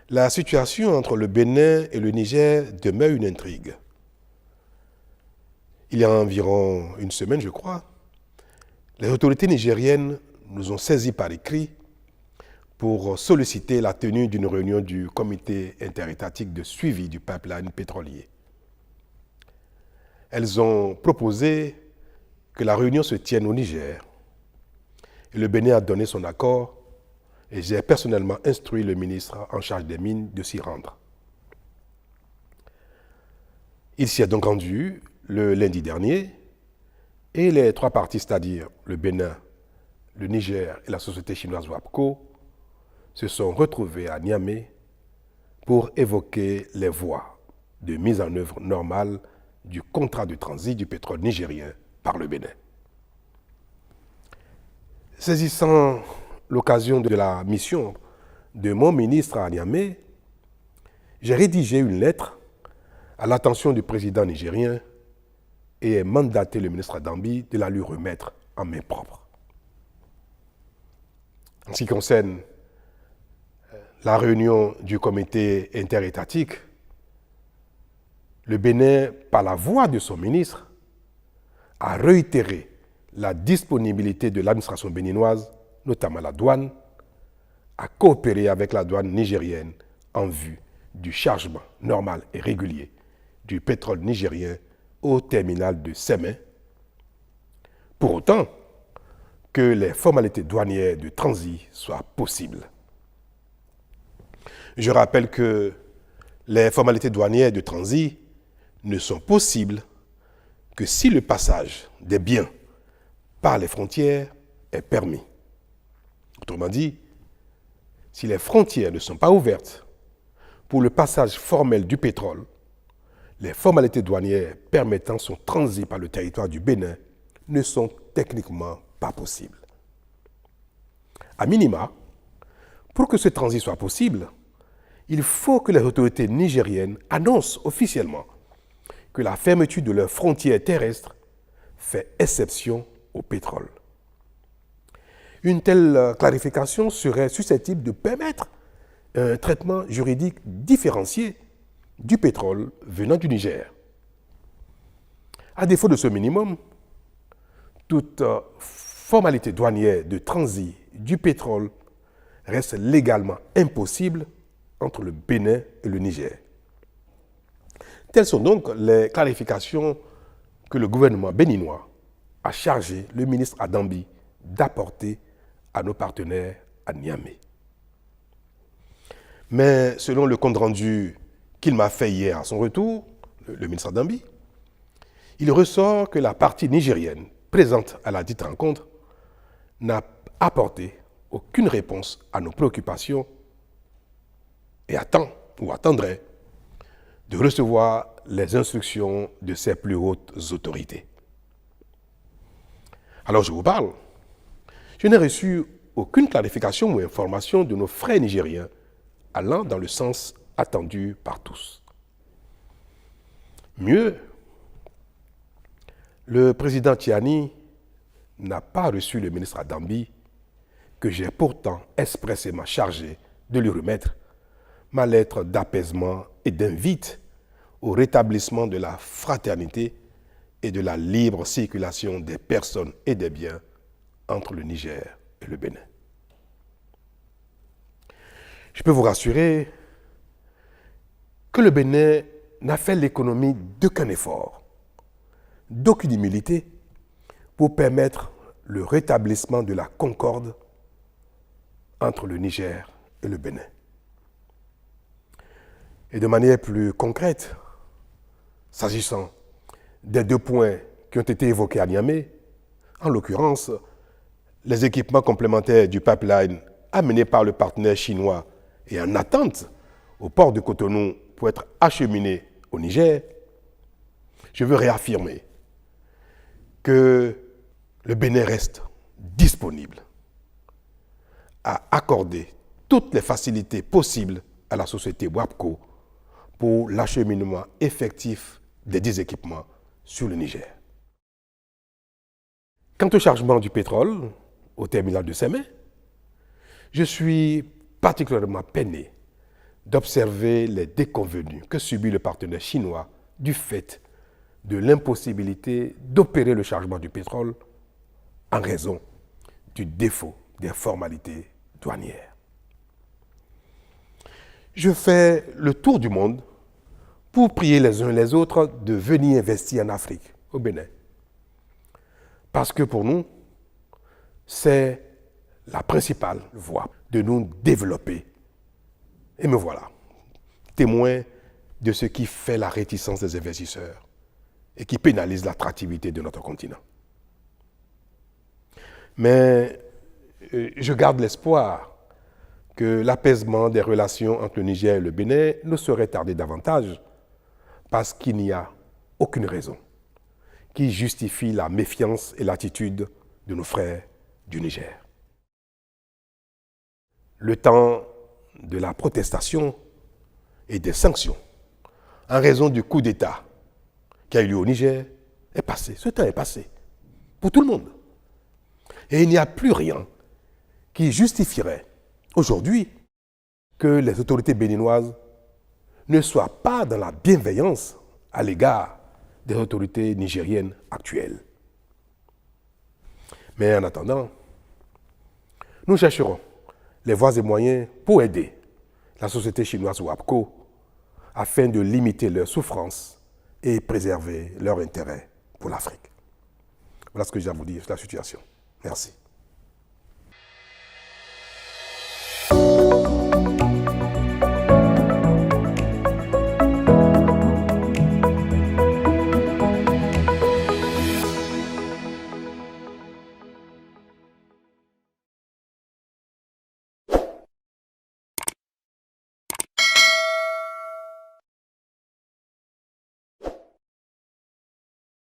La situation entre le Bénin et le Niger demeure une intrigue. Il y a environ une semaine, je crois, les autorités nigériennes nous ont saisis par écrit pour solliciter la tenue d'une réunion du comité interétatique de suivi du pipeline pétrolier. Elles ont proposé que la réunion se tienne au Niger. Et le Bénin a donné son accord et j'ai personnellement instruit le ministre en charge des mines de s'y rendre. Il s'y est donc rendu le lundi dernier et les trois parties, c'est-à-dire le Bénin, le Niger et la société chinoise WAPCO, se sont retrouvés à Niamey pour évoquer les voies de mise en œuvre normale du contrat de transit du pétrole nigérien par le Bénin. Saisissant l'occasion de la mission de mon ministre à Niamey, j'ai rédigé une lettre à l'attention du président nigérien et ai mandaté le ministre Adambi de la lui remettre en main propre. En ce qui concerne la réunion du comité interétatique, le Bénin, par la voix de son ministre, a réitéré la disponibilité de l'administration béninoise, notamment la douane, à coopérer avec la douane nigérienne en vue du chargement normal et régulier du pétrole nigérien au terminal de Sémé, pour autant que les formalités douanières de transit soient possibles. Je rappelle que les formalités douanières de transit ne sont possibles que si le passage des biens par les frontières est permis. Autrement dit, si les frontières ne sont pas ouvertes pour le passage formel du pétrole, les formalités douanières permettant son transit par le territoire du Bénin ne sont techniquement pas possibles. À minima, pour que ce transit soit possible, il faut que les autorités nigériennes annoncent officiellement que la fermeture de leurs frontières terrestres fait exception au pétrole. Une telle clarification serait susceptible de permettre un traitement juridique différencié du pétrole venant du Niger. À défaut de ce minimum, toute formalité douanière de transit du pétrole reste légalement impossible entre le Bénin et le Niger. Telles sont donc les clarifications que le gouvernement béninois a chargé le ministre Adambi d'apporter à nos partenaires à Niamey. Mais selon le compte rendu qu'il m'a fait hier à son retour, le ministre Adambi, il ressort que la partie nigérienne présente à la dite rencontre n'a apporté aucune réponse à nos préoccupations et attend ou attendrait de recevoir les instructions de ses plus hautes autorités. Alors je vous parle. Je n'ai reçu aucune clarification ou information de nos frères nigériens allant dans le sens attendu par tous. Mieux, le président Tiani n'a pas reçu le ministre Adambi, que j'ai pourtant expressément chargé de lui remettre ma lettre d'apaisement et d'invite au rétablissement de la fraternité et de la libre circulation des personnes et des biens entre le Niger et le Bénin. Je peux vous rassurer que le Bénin n'a fait l'économie d'aucun effort, d'aucune humilité pour permettre le rétablissement de la concorde entre le Niger et le Bénin. Et de manière plus concrète, s'agissant des deux points qui ont été évoqués à Niamey, en l'occurrence, les équipements complémentaires du pipeline amenés par le partenaire chinois et en attente au port de Cotonou pour être acheminés au Niger, je veux réaffirmer que le Bénin reste disponible à accorder toutes les facilités possibles à la société WAPCO pour l'acheminement effectif des 10 équipements sur le Niger. Quant au chargement du pétrole au terminal de Sémé, je suis particulièrement peiné d'observer les déconvenues que subit le partenaire chinois du fait de l'impossibilité d'opérer le chargement du pétrole en raison du défaut des formalités douanières. Je fais le tour du monde pour prier les uns les autres de venir investir en Afrique, au Bénin. Parce que pour nous, c'est la principale voie de nous développer. Et me voilà, témoin de ce qui fait la réticence des investisseurs et qui pénalise l'attractivité de notre continent. Mais je garde l'espoir que l'apaisement des relations entre le Niger et le Bénin ne saurait tarder davantage parce qu'il n'y a aucune raison qui justifie la méfiance et l'attitude de nos frères du Niger. Le temps de la protestation et des sanctions en raison du coup d'État qui a eu lieu au Niger est passé. Ce temps est passé pour tout le monde. Et il n'y a plus rien qui justifierait aujourd'hui que les autorités béninoises ne soient pas dans la bienveillance à l'égard des autorités nigériennes actuelles. Mais en attendant, nous chercherons les voies et moyens pour aider la société chinoise WAPCO afin de limiter leurs souffrances et préserver leur intérêt pour l'Afrique. Voilà ce que j'ai à vous dire sur la situation. Merci.